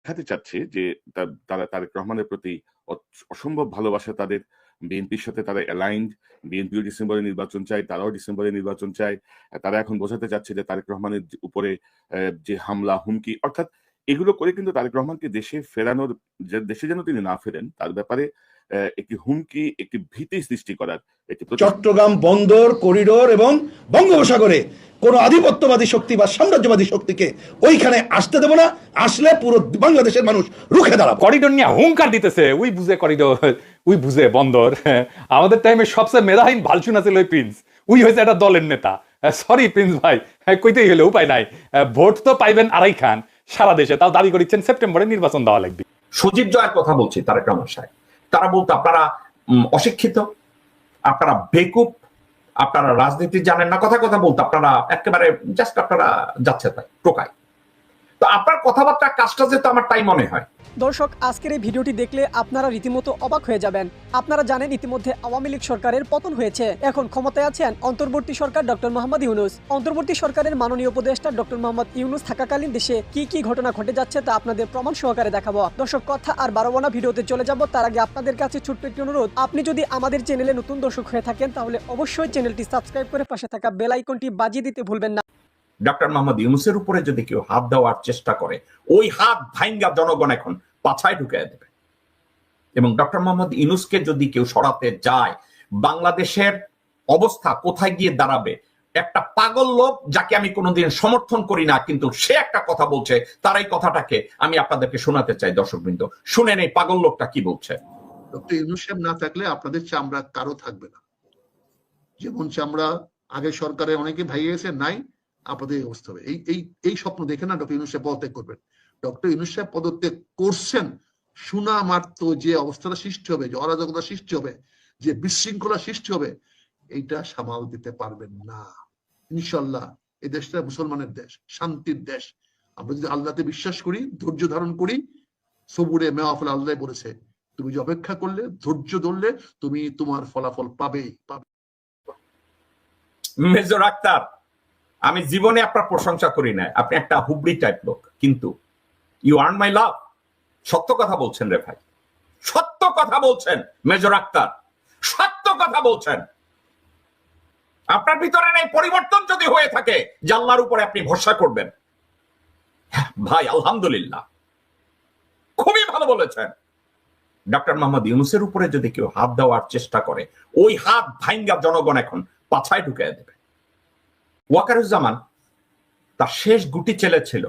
দেখাতে চাচ্ছে যে তারা তারেক রহমানের প্রতি অসম্ভব ভালোবাসা তাদের। বিএনপির সাথে তারা অ্যালাইন্ড। বিএনপিও ডিসেম্বরে নির্বাচন চায়, তারাও ডিসেম্বরে নির্বাচন চায়। তারা এখন বোঝাতে চাচ্ছে যে তারেক রহমানের উপরে যে হামলা, হুমকি অর্থাৎ এগুলো করে কিন্তু তারেক রহমানকে দেশে ফেরানোর, যে দেশে যেন তিনি না ফেরেন তার ব্যাপারে একটি হুমকি, একটি ভীতি সৃষ্টি করার একটি চট্টগ্রাম বন্দর করিডোর এবং বঙ্গোপসাগরে কোন আধিপত্যবাদী শক্তি বা সাম্রাজ্যবাদী শক্তিকে ওইখানে আসতে দেব না। আসলে পুরো বাংলাদেশের মানুষ রুখে দাঁড়াবে। করিডোর নিয়ে হুঙ্কার দিতেছে, উই বুঝে করিডোর, উই বুঝে বন্দর। আমাদের টাইমে সবচেয়ে মেধাহীন ভালচুনা ছিল ওই প্রিন্স, উই হয়েছে একটা দলের নেতা। সরি প্রিন্স ভাই, কইতেই হলে উপায় নাই। ভোট তো পাইবেন আড়াই খান সারা দেশে, তাও দাবি করেছেন সেপ্টেম্বরে নির্বাচন দেওয়া লাগবে। সজীব জয়ের কথা বলছি, তারেক রহমান সাহেব। তারা বলতো আপনারা অশিক্ষিত, আপনারা বেকুব, আপনারা রাজনীতি জানেন না, কথা কথা বলতো আপনারা একেবারে জাস্ট আপনারা যাচ্ছে তাই টোকায়। তো আপনার কথাবার্তা কাজটা যেহেতু আমার তাই মনে হয়। দর্শক, আজকের এই ভিডিওটি দেখলে আপনারা রীতিমতো অবাক হয়ে যাবেন। আপনারা জানেন ইতিমধ্যে আওয়ামী লীগ সরকারের পতন হয়েছে, এখন ক্ষমতায় আছেন অন্তর্বর্তী সরকার ডক্টর মোহাম্মদ ইউনূস। অন্তর্বর্তী সরকারের মাননীয় উপদেষ্টা ডক্টর মোহাম্মদ ইউনূস থাকাকালীন দেশে কি কি ঘটনা ঘটে যাচ্ছে তা আপনাদের প্রমাণ সহকারে দেখাবো। দর্শক, কথা আর বাড়াবো না, ভিডিওতে চলে যাব। তার আগে আপনাদের কাছে ছোট্ট একটি অনুরোধ, আপনি যদি আমাদের চ্যানেলে নতুন দর্শক হয়ে থাকেন তাহলে অবশ্যই চ্যানেলটি সাবস্ক্রাইব করে পাশে থাকা বেল আইকনটি বাজিয়ে দিতে ভুলবেন না। ডক্টর মোহাম্মদ ইউনূসের উপরে যদি কেউ হাত দেওয়ার চেষ্টা করে, ওই হাত ভাঙ্গা জনগণ এখন পাছায় ঢুকে দেবে। এবং ডক্টর মোহাম্মদ ইউনূসকে যদি কেউ সরাতে যায়, বাংলাদেশের অবস্থা কোথায় গিয়ে দাঁড়াবে। একটা পাগল লোক যাকে আমি কোনোদিন সমর্থন করি না, কিন্তু সে একটা কথা বলছে, তার এই কথাটাকে আমি আপনাদেরকে শোনাতে চাই। দর্শকবৃন্দ শুনেন এই পাগল লোকটা কি বলছে। ডক্টর ইউনূস সাহেব না থাকলে আপনাদের চামড়া কারো থাকবে না। যেমন চামড়া আগে সরকারে অনেকে ভাইয়ে গেছে, নাই আপনাদের অবস্থা হবে। এই স্বপ্ন দেখে না ডক্টর ইউনূস সাহেব পদত্যাগ করবেন। ডক্টর ইউনূস সাহেব পদত্যাগ করছেন, শোনা মাত্র যে অবস্থাটা সৃষ্টি হবে, যে অরাজকতা সৃষ্টি হবে, যে বিশৃঙ্খলা সৃষ্টি হবে, এইটা সামাল দিতে পারবেন না ইনশাল্লাহ। এই দেশটা মুসলমানের দেশ, শান্তির দেশ। আমরা যদি আল্লাহতে বিশ্বাস করি, ধৈর্য ধারণ করি, সবুরে মেওয়াফল আল্লাহ বলেছে, তুমি যে অপেক্ষা করলে, ধৈর্য ধরলে, তুমি তোমার ফলাফল পাবেই পাবে। মেজর আক্তার, আমি জীবনে আপনার প্রশংসা করি না, আপনি একটা হুবড়ি টাইপ লোক, কিন্তু ইউ আর্ন মাই লাভ। সত্য কথা বলছেন রে ভাই, সত্য কথা বলছেন মেজর আক্তার, সত্য কথা বলছেন। আপনার ভিতরে এই পরিবর্তন যদি হয়ে থাকে, আল্লাহর উপরে আপনি ভরসা করবেন ভাই, আলহামদুলিল্লাহ, খুবই ভালো বলেছেন। ডক্টর মোহাম্মদ ইউনূসের উপরে যদি কেউ হাত দেওয়ার চেষ্টা করে, ওই হাত ভাঙ্গা জনগণ এখন পাছায় ঢুকে দেবে। ওয়াকারুজ্জামান তার শেষ গুটি ছেলে ছিল,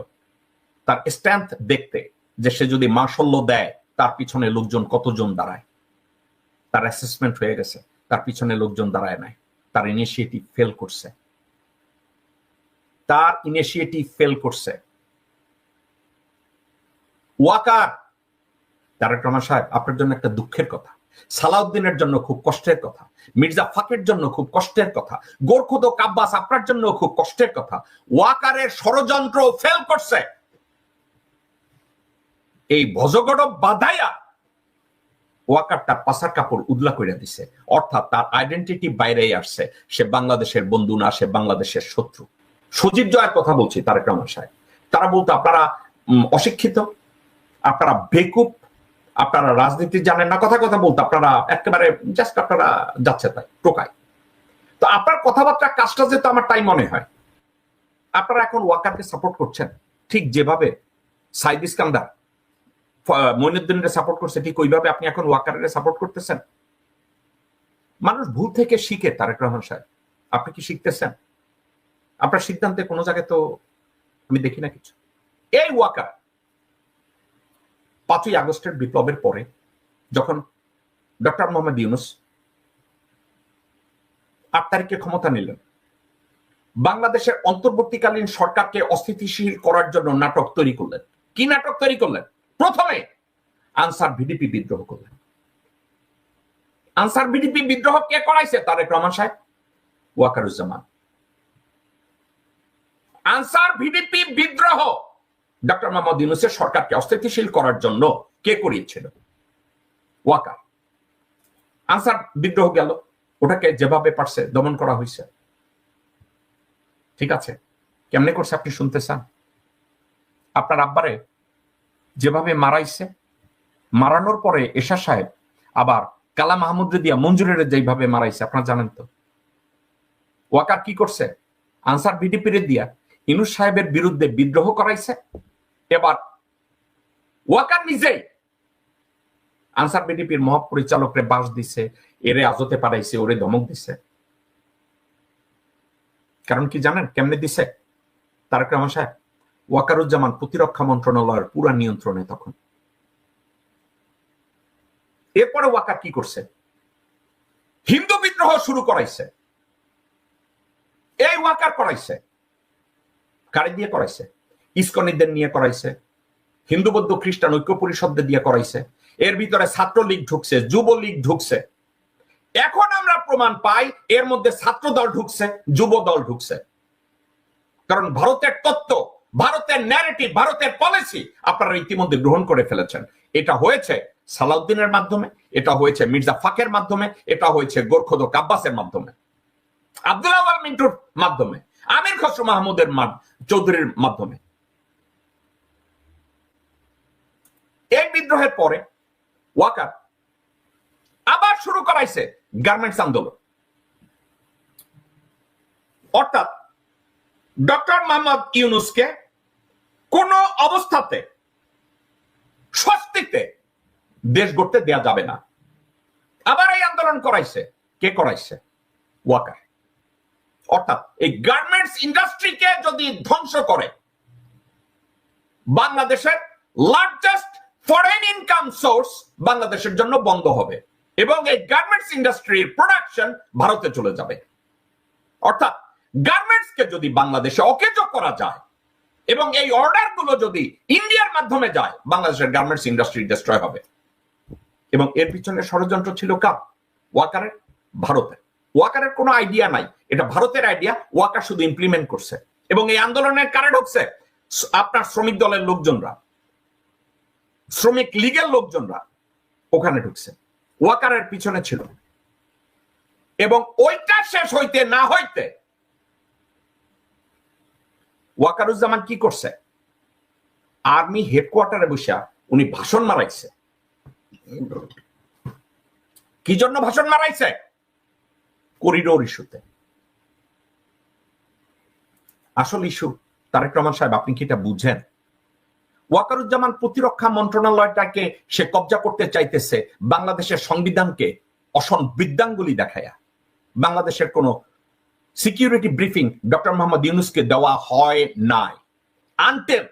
তার স্ট্রেংথ দেখতে, যে সে যদি মাশাল্লা দেয় তার পিছনে লোকজন কতজন দাঁড়ায়। তার অ্যাসেসমেন্ট হয়ে গেছে, তার পিছনে লোকজন দাঁড়ায় নাই। তার ইনিশিয়েটিভ ফেল করছে, তার ইনিশিয়েটিভ ফেল করছে। ওয়াকার, তারেক রহমান সাহেব, আপনার জন্য একটা দুঃখের কথা, সালাউদ্দিনের জন্য খুব কষ্টের কথা, মির্জা ফাকের জন্য খুব কষ্টের কথা, গোরখুদ কাব্বাস আপনার জন্য খুব কষ্টের কথা। ওয়াকারের ষড়যন্ত্র ফেল করছে। এই ভজগড় বাধাইয়া ওয়াকার তার পাশার কাপড় উদলা করে দিছে, অর্থাৎ তার আইডেন্টিটি বাইরেই আসছে। সে বাংলাদেশের বন্ধু না, সে বাংলাদেশের শত্রু। সজীব জয়ের কথা বলছি, তারেক রহমান সাহেব। তারা বলতো আপনারা অশিক্ষিত, আপনারা বেকুব, আপনারা রাজনীতি জানেন না, কথা কথা বলতো আপনারা একেবারে জাস্ট আপনারা যাচ্ছে তাই টোকায়। তো আপনার কথাবার্তা কাজটা যেহেতু আমার তাই মনে হয়, আপনারা এখন ওয়াকারকে সাপোর্ট করছেন, ঠিক যেভাবে সাইদ ইস্কান্দার মঈনুদ্দিনের সাপোর্ট করছে, ঠিক ওইভাবে আপনি এখন ওয়াকারের সাপোর্ট করতেছেন। মানুষ ভুল থেকে শিখে, তারেক রহমান সাহেব, আপনি কি শিখতেছেন? আপনার সিদ্ধান্তে কোনো জায়গায় তো আমি দেখি না কিছু। এই ওয়াকার 5ই আগস্টের বিপ্লবের পরে যখন ডক্টর মোহাম্মদ ইউনূস 8 তারিখে ক্ষমতা নিলেন, বাংলাদেশের অন্তর্বর্তীকালীন সরকারকে অস্থিতিশীল করার জন্য নাটক তৈরি করলেন। কি নাটক তৈরি করলেন? প্রথমে আনসার ভিডিপি বিদ্রোহ করলেন। আনসার ভিডিপি বিদ্রোহ কে করাইছে? তারেক রহমান সাহেব, ওয়াকারুজ্জামান। আনসার ভিডিপি বিদ্রোহ ডক্টর মোহাম্মদ ইউনূসের সরকারকে অস্থিতিশীল করার জন্য কে করিয়েছিল? ওয়াকার। আনসার বিদ্রোহ গেল, ওটাকে যেভাবে পারছে দমন করা হয়েছে। ঠিক আছে, কেমনে করছে আপনি শুনতে চান? আপনার আব্বারে যেভাবে মারাইছে, মারানোর পরে এরশাদ সাহেব আবার কালা মাহমুদ দিয়া মঞ্জুরের যেভাবে মারাইছে আপনারা জানেন তো। ওয়াকার কি করছে? আনসার ভিডিপির দিয়া ইউনূস সাহেবের বিরুদ্ধে বিদ্রোহ করাইছে। এবার ওয়াকার নিজেই আনসার ভিডিপির মহাপরিচালকরে বাস দিছে, এরে আজতে পাঠাইছে, ওরে ধমক দিছে। কারণ কি জানেন কেমনে দিছে? তারেক রহমান সাহেব ওয়াকারুজ্জামান প্রতিরক্ষা মন্ত্রণালয়ের পুরা নিয়ন্ত্রণে তখন। এরপরে ওয়াকার কি করছে? হিন্দু বিদ্রোহ শুরু করাইছে। এই ওয়াকার করাইছে। কারে দিয়ে করাইছে? ইসকনিদের নিয়ে করাইছে, হিন্দু বৌদ্ধ খ্রিস্টান ঐক্য পরিষদদের দিয়ে করাইছে। এর ভিতরে ছাত্রলীগ ঢুকছে, যুবলীগ ঢুকছে। এখন আমরা প্রমাণ পাই এর মধ্যে ছাত্র দল ঢুকছে, যুব দল ঢুকছে। কারণ ভারতের তত্ত্ব, ভারতের ন্যারেটিভ, ভারতের পলিসি আপনারা ইতিমধ্যে গ্রহণ করে ফেলেছেন। এটা হয়েছে সালাউদ্দিনের মাধ্যমে, এটা হয়েছে মির্জা ফাকের মাধ্যমে, এটা হয়েছে গোরখোদক আব্বাসের মাধ্যমে, আব্দুল্লাহ আল মিন্টুর মাধ্যমে, আমির খসরু মাহমুদের চৌধুরীর মাধ্যমে। এই বিদ্রোহের পরে ওয়াকার আবার শুরু করাইছে গার্মেন্টস আন্দোলন। অর্থাৎ ডক্টর মোহাম্মদ ইউনূসকে কোন অবস্থাতে স্বস্তিতে দেশ গড়তে দেয়া যাবে না। আবার এই আন্দোলন করাইছে। কে করাইছে? ওয়াকার। অর্থাৎ এই গার্মেন্টস ইন্ডাস্ট্রিকে যদি ধ্বংস করে, বাংলাদেশের লার্জেস্ট ফরেন ইনকাম সোর্স বাংলাদেশের জন্য বন্ধ হবে এবং এই গার্মেন্টস ইন্ডাস্ট্রির প্রোডাকশন ভারতে চলে যাবে। অর্থাৎ গার্মেন্টসকে যদি বাংলাদেশে অকেজ করা যায় এবং এই অর্ডার গুলো যদি ইন্ডিয়ার মাধ্যমে যায়, বাংলাদেশের গার্মেন্টস ইন্ডাস্ট্রি ডিস্ট্রয় হবে। এবং এর পিছনে ষড়যন্ত্র ছিল কার? ওয়াকারের, ভারতের। ওয়াকারের কোনো আইডিয়া নাই, এটা ভারতের আইডিয়া। ওয়াকার শুধু ইমপ্লিমেন্ট করছে। এবং এই আন্দোলনের কারে ঢুকছে? আপনার শ্রমিক দলের লোকজনরা, শ্রমিক লীগের লোকজনরা ওখানে ঢুকছে, ওয়াকারের পিছনে ছিল। এবং ওইটা শেষ হইতে না হইতে ওয়াকারুজ্জামান কি করছে? আর্মি হেডকোয়ার্টারে বসে উনি ভাষণ মারাইছে। কি জন্য ভাষণ মারাইছে? করিডোর ইস্যুতে। আসল ইস্যু তারেক রহমান সাহেব, আপনি কি এটা বুঝেন? ওয়াকারুজ্জামান প্রতিরক্ষা মন্ত্রণালয়টাকে সে কবজা করতে চাইতেছে বাংলাদেশের সংবিধানকে অসংবিধানগুলি দেখায়া। বাংলাদেশের কোন সিকিউরিটি ব্রিফিং ডক্টর মোহাম্মদ ইউনূসকে দেওয়া হয় নাই আনটিল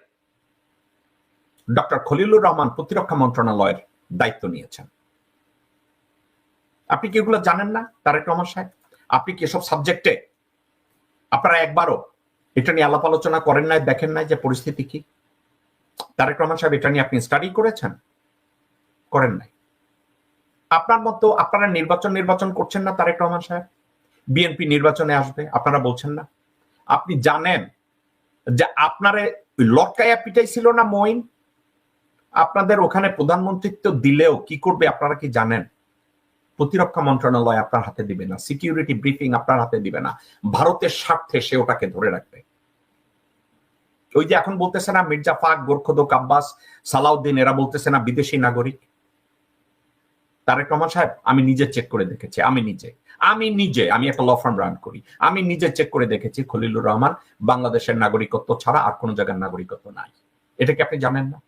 ডক্টর খলিলুর রহমান প্রতিরক্ষা মন্ত্রণালয়ের দায়িত্ব নিয়েছেন। আপনি কি এগুলো জানেন না তারেক রহমান সাহেব? আপনি কি এসব সাবজেক্টে আপনারা একবারও এটা নিয়ে আলাপ আলোচনা করেন নাই, দেখেন নাই যে পরিস্থিতি কি? তারেক রহমান সাহেব এটা নিয়ে আপনি স্টাডি করেছেন? করেন নাই। আপনার মতো আপনারা নির্বাচন করছেন না তারেক রহমান সাহেব? বিএনপি নির্বাচনে আসবে, আপনারা বলছেন না? আপনি জানেন যে আপনারে লটকাইয়া পিটাই ছিল না মঈন? আপনাদের ওখানে প্রধানমন্ত্রিত্ব দিলেও কি করবে আপনারা কি জানেন? প্রতিরক্ষা মন্ত্রণালয় আপনার হাতে দিবে না, সিকিউরিটি ব্রিফিং আপনার হাতে দিবে না। ভারতের স্বার্থে সে ওটাকে ধরে রাখবে। ওই যে এখন বলতেছে না মির্জা ফাক, গোরখোদক আব্বাস, সালাউদ্দিন, এরা বলতেছে না বিদেশি নাগরিক। তারেক রহমান সাহেব, আমি নিজে চেক করে দেখেছি। আমি একটা ল ফার্ম রান করি, আমি নিজে চেক করে দেখেছি খলিলুর রহমান বাংলাদেশের নাগরিকত্ব ছাড়া আর কোন জায়গার নাগরিকত্ব নাই। এটা কি আপনি জানেন না?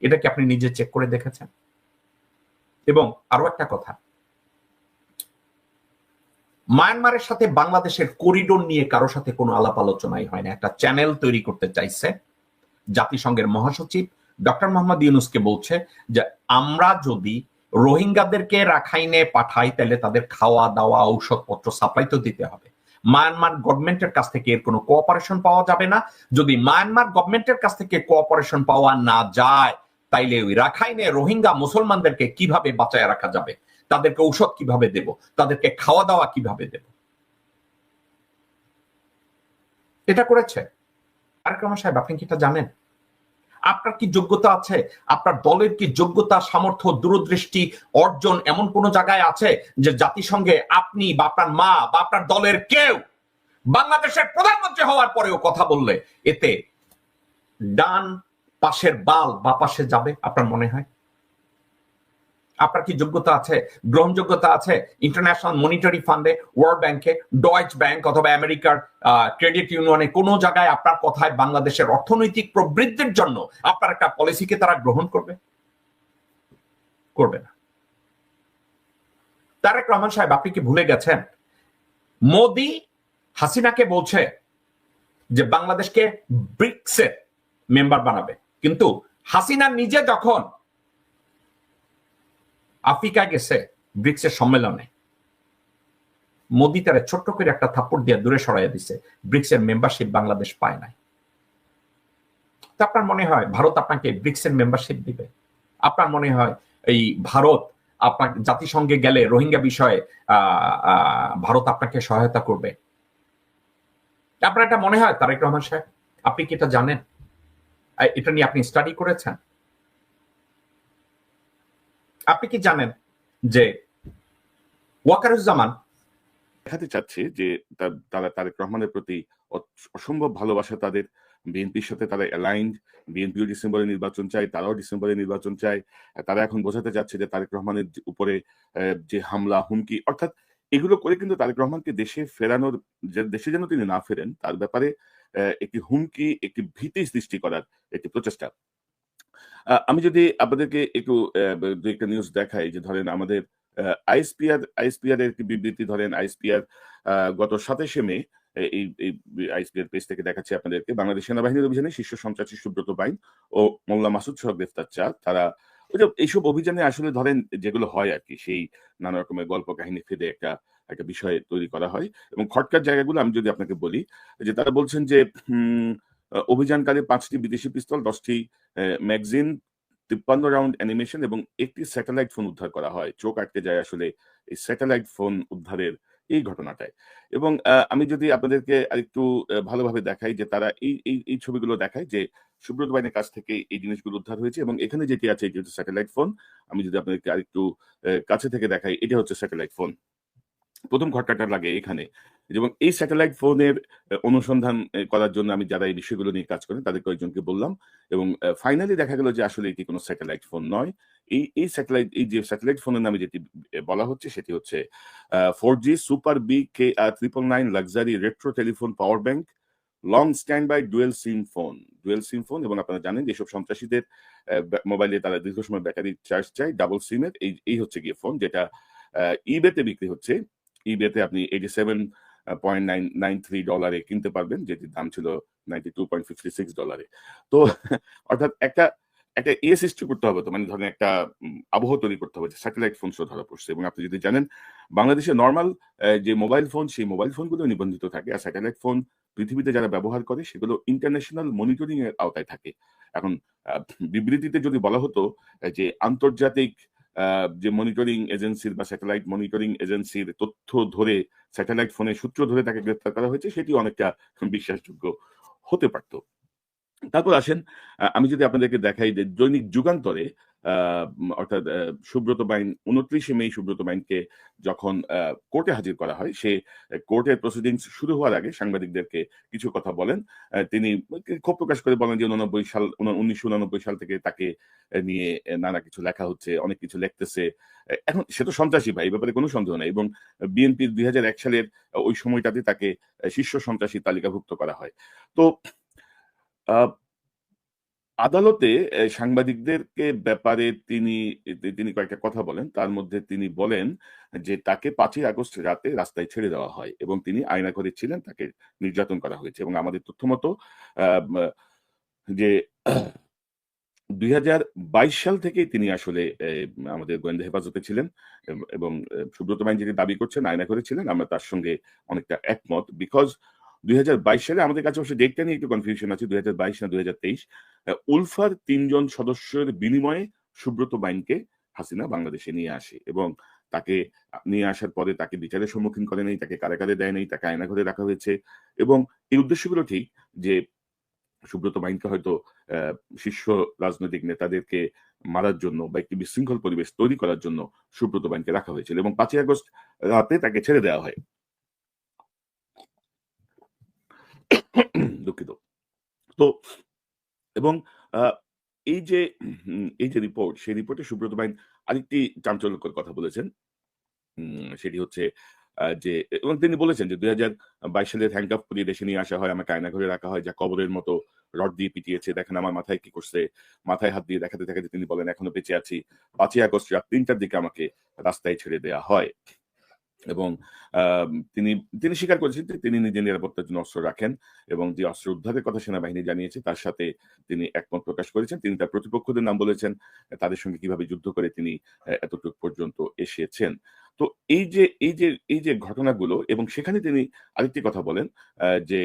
এটা কি আপনি নিজে চেক করে দেখেছেন? এবং আরো একটা কথা, মায়ানমারের সাথে বাংলাদেশের করিডোর নিয়ে কারো সাথে কোনো আলাপ আলোচনাই হয় না। একটা চ্যানেল তৈরি করতে চাইছে। জাতিসংঘের মহাসচিব ডক্টর মোহাম্মদ ইউনূসকে বলছে যে আমরা যদি রোহিঙ্গাদেরকে রাখাইনে পাঠাই তাহলে তাদের খাওয়া দাওয়া ঔষধপত্র সাপ্লাই তো দিতে হবে। মায়ানমার গভর্নমেন্টের কাছ থেকে এর কোনো কোঅপারেশন পাওয়া যাবে না। যদি মায়ানমার গভর্নমেন্টের কাছ থেকে কোঅপারেশন পাওয়া না যায় তাইলে ওই রাখাইনে রোহিঙ্গা মুসলমানদেরকে কিভাবে বাঁচায় রাখা যাবে, তাদেরকে ঔষধ কিভাবে দেব, তাদেরকে খাওয়া দাওয়া কিভাবে দেব। এটা করেছে তারেক রহমান সাহেব। আপনি কি এটা জানেন? আপনার কি যোগ্যতা আছে? আপনার দলের কি যোগ্যতা, সামর্থ্য, দূরদৃষ্টি, অর্জন এমন কোন জায়গায় আছে যে জাতিসংঘে আপনি বা আপনার মা বা আপনার দলের কেউ বাংলাদেশের প্রধানমন্ত্রী হওয়ার পরেও কথা বললে এতে ডান পাশের বাল বা পাশে যাবে আপনার মনে হয়? আপনার কি যোগ্যতা আছে, গ্রহণযোগ্যতা আছে ইন্টারন্যাশনাল মনিটারি ফান্ডে, ওয়ার্ল্ড ব্যাংকে, ডয়েচ ব্যাংক অথবা আমেরিকার ক্রেডিট ইউনিয়নে কোনো জায়গায় আপনার কথায় বাংলাদেশের অর্থনৈতিক প্রবৃদ্ধির জন্য আপনার একটা পলিসিকে তারা গ্রহণ করবে? করবে না। তারেক রহমান সাহেব, আপনি কি ভুলে গেছেন মোদি হাসিনাকে বলছে যে বাংলাদেশকে ব্রিক্সের মেম্বার বানাবে, কিন্তু হাসিনা নিজে যখন আফ্রিকা গেছে ব্রিক্সের সম্মেলনে, মোদি তারা ছোট্ট করে একটা থাপ্পড় দিয়ে দূরে সরাইয়া দিছে, ব্রিক্সের মেম্বারশিপ বাংলাদেশ পায় নাই। তো আপনার মনে হয় ভারত আপনাকে ব্রিক্সের মেম্বারশিপ দিবে? আপনার মনে হয় এই ভারত আপনার জাতিসংঘে গেলে রোহিঙ্গা বিষয়ে ভারত আপনাকে সহায়তা করবে? আপনার এটা মনে হয় তারেক রহমান সাহেব? আপনি কি এটা জানেন? এটা নিয়ে আপনি স্টাডি করেছেন? আপনি কি জানেন যে ওয়াকারুজ্জামান দেখাতে চাচ্ছে যে তারা তারেক রহমানের প্রতি অসম্ভব ভালোবাসা তাদের, বিএনপির সাথে তারা অ্যালাইন্ড, বিএনপিও ডিসেম্বরে নির্বাচন চায়, তারাও ডিসেম্বরে নির্বাচন চায়। তারা এখন বোঝাতে চাচ্ছে যে তারেক রহমানের উপরে যে হামলা, হুমকি, অর্থাৎ এগুলো করে কিন্তু তারেক রহমানকে দেশে ফেরানোর, দেশে যেন তিনি না ফেরেন তার ব্যাপারে একটি হুমকি, একটি ভীতি সৃষ্টি করার একটি প্রচেষ্টা। আমি যদি আপনাদেরকে একটু দু একটা নিউজ দেখাই, যে ধরেন আমাদের আইএসপিআর এর একটি বিবৃতি, ধরেন আইএসপিআর গত 27শে মে এই আইএসপিআর পেজ থেকে দেখাচ্ছে আপনাদেরকে, বাংলাদেশ সেনাবাহিনীর অভিযানে শীর্ষ সন্ত্রাসী সুব্রত বাইন ও মোল্লা মাসুদ সহ গ্রেফতার 4। তারা ওই যে এইসব অভিযানে আসলে ধরেন যেগুলো হয় আর কি, সেই নানা রকমের গল্প কাহিনী ফেলে একটা একটা বিষয় তৈরি করা হয়। এবং খটকার জায়গাগুলো আমি যদি আপনাকে বলি, যে তারা বলছেন যে অভিযানকালে 5টি বিদেশি পিস্তল, 10টি ম্যাগজিন, 53 রাউন্ড অ্যানিমেশন এবং একটি স্যাটেলাইট ফোন উদ্ধার করা হয়। চোখ আটকে যায় আসলে এই স্যাটেলাইট ফোন উদ্ধারের এই ঘটনাটায়। এবং আমি যদি আপনাদেরকে আরেকটু ভালোভাবে দেখাই, যে তারা এই ছবিগুলো দেখায় যে সুব্রত বাইনের কাছ থেকে এই জিনিসগুলো উদ্ধার হয়েছে। এবং এখানে যেটি আছে এটি হচ্ছে স্যাটেলাইট ফোন। আমি যদি আপনাদেরকে আরেকটু কাছে থেকে দেখাই, এটা হচ্ছে স্যাটেলাইট ফোন। প্রথম ঘটনাটা লাগে এখানে। এবং এই স্যাটেলাইট ফোনের অনুসন্ধান করার জন্য আমি যারা এই বিষয়গুলো নিয়ে কাজ করেন তাদের কয়েকজনকে বললাম, এবং ফাইনালি দেখা গেল যে আসলে এটি কোনো স্যাটেলাইট ফোন নয়। এই যে স্যাটেলাইট ফোনের নামে যেটি বলা হচ্ছে সেটি হচ্ছে 4G super B KR 999 luxury retro telephone power bank, long standby dual SIM phone. এবং আপনারা জানেন যেসব সন্ত্রাসীদের মোবাইলে তারা দীর্ঘ সময় ব্যাটারি চার্জ চায়, ডাবল সিমের এই হচ্ছে গিয়ে ফোন, যেটা ইবেতে বিক্রি হচ্ছে। ইবেতে আপনি $87.993 কিনতে পারবেন, যেটির দাম ছিল $92.56। তো অর্থাৎ একটা সৃষ্টি করতে হবে, তো মানে ধরেন একটা আবহ তৈরি করতে হবে যে স্যাটেলাইট ফোন শো ধরা পড়ছে। এবং আপনি যদি জানেন বাংলাদেশে নর্মাল যে মোবাইল ফোন, সেই মোবাইল ফোনগুলো নিবন্ধিত থাকে, আর স্যাটেলাইট ফোন পৃথিবীতে যারা ব্যবহার করে সেগুলো ইন্টারন্যাশনাল মনিটরিং এর আওতায় থাকে। এখন বিবৃতিতে যদি বলা হতো যে আন্তর্জাতিক যে মনিটরিং এজেন্সির বা স্যাটেলাইট মনিটরিং এজেন্সির তথ্য ধরে, স্যাটেলাইট ফোনের সূত্র ধরে তাকে গ্রেফতার করা হয়েছে, সেটি অনেকটা বিশ্বাসযোগ্য হতে পারত। তারপর আসেন, আমি যদি আপনাদেরকে দেখাই যে দৈনিক যুগান্তরে অর্থাৎ সুব্রত বাইন 29শে মে সুব্রত বাইনকে যখন কোর্টে হাজির করা হয়, সে কোর্টের প্রসিডিংস শুরু হওয়ার আগে সাংবাদিকদেরকে কিছু কথা বলেন। তিনি ক্ষোভ প্রকাশ করে বলেন যে 1989 সাল থেকে তাকে নিয়ে নানা কিছু লেখা হচ্ছে, অনেক কিছু লিখতেছে। এখন সে তো সন্ত্রাসী ভাই, এই ব্যাপারে কোনো সন্দেহ নাই। এবং বিএনপির 2001 সালের ওই সময়টাতে তাকে শীর্ষ সন্ত্রাসী তালিকাভুক্ত করা হয়। তো আদালতে সাংবাদিকদেরকে ব্যাপারে তিনি কয়েকটা কথা বলেন। তার মধ্যে তিনি বলেন যে তাকে 5ই আগস্ট রাতে রাস্তায় ছেড়ে দেওয়া হয় এবং তিনি আয়নাঘরে ছিলেন, তাকে নির্যাতন করা হয়েছে। এবং আমাদের তথ্য মতো যে 2022 সাল থেকেই তিনি আসলে আমাদের গোয়েন্দা হেফাজতে ছিলেন। এবং সুব্রত বাইন যেটি দাবি করছেন আয়নাঘরে ছিলেন, আমরা তার সঙ্গে অনেকটা একমত। বিকজ 2022 সালে আমাদের কাছে অবশ্য ডেটটা নিয়ে একটু কনফিউশন আছে, 2022 না 2023, উলফার 3 জন সদস্যের বিনিময়ে সুব্রত বাইনকে হাসিনা বাংলাদেশে নিয়ে আসে। এবং তাকে নিয়ে আসার পরে তাকে বিচারের সম্মুখীন করে নেই, তাকে কারাগারে দেয় নেই, তাকে আয়নাঘরে রাখা হয়েছে। এবং এই উদ্দেশ্যগুলো ঠিক, যে সুব্রত বাইনকে হয়তো শীর্ষ রাজনৈতিক নেতাদেরকে মারার জন্য বা একটি বিশৃঙ্খল পরিবেশ তৈরি করার জন্য সুব্রত বাইনকে রাখা হয়েছিল। এবং 5ই আগস্ট রাতে তাকে ছেড়ে দেওয়া হয়। দুঃখিত। তো এবং এই যে রিপোর্ট, সেই রিপোর্টে সুব্রত বাইন আরেকটি চাঞ্চল্যকর কথা বলেছেন। সেটি হচ্ছে যে এবং তিনি বলেছেন যে ২০২২ সালে হ্যান্ডকাফ করিয়ে দেশে নিয়ে আসা হয়, আমাকে আয়নাঘরে রাখা হয়, যা কবরের মতো রড দিয়ে পিটিয়েছে। দেখেন আমার মাথায় কি করছে। মাথায় হাত দিয়ে দেখাতে, দেখাতে তিনি বলেন, "এখনো বেঁচে আছি।" ৫ই আগস্ট রাত ৩টার দিকে আমাকে রাস্তায় ছেড়ে দেয়া হয়। এবং তিনি তিনি স্বীকার করেছেন যে তিনি নিজের নিরাপত্তার জন্য অস্ত্র রাখেন এবং যে অস্ত্র উদ্ধারের কথা সেনাবাহিনী জানিয়েছে তার সাথে তিনি একমত প্রকাশ করেছেন। তিনি তার প্রতিপক্ষদের নাম বলেছেন, তাদের সঙ্গে কিভাবে যুদ্ধ করে তিনি এতটুকু পর্যন্ত এসেছেন। তো এই যে ঘটনাগুলো এবং সেখানে তিনি আরেকটি কথা বলেন যে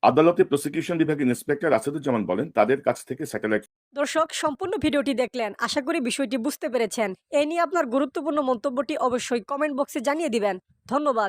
আদালতে প্রসিকিউশন বিভাগের ইন্সপেক্টর আসাদুজ্জামান বলেন তাদের কাছ থেকে স্যাটেলাইট দর্শক, সম্পূর্ণ ভিডিওটি দেখলেন, আশা করি বিষয়টি বুঝতে পেরেছেন। এই নিয়ে আপনার গুরুত্বপূর্ণ মন্তব্যটি অবশ্যই কমেন্ট বক্সে জানিয়ে দিবেন। ধন্যবাদ।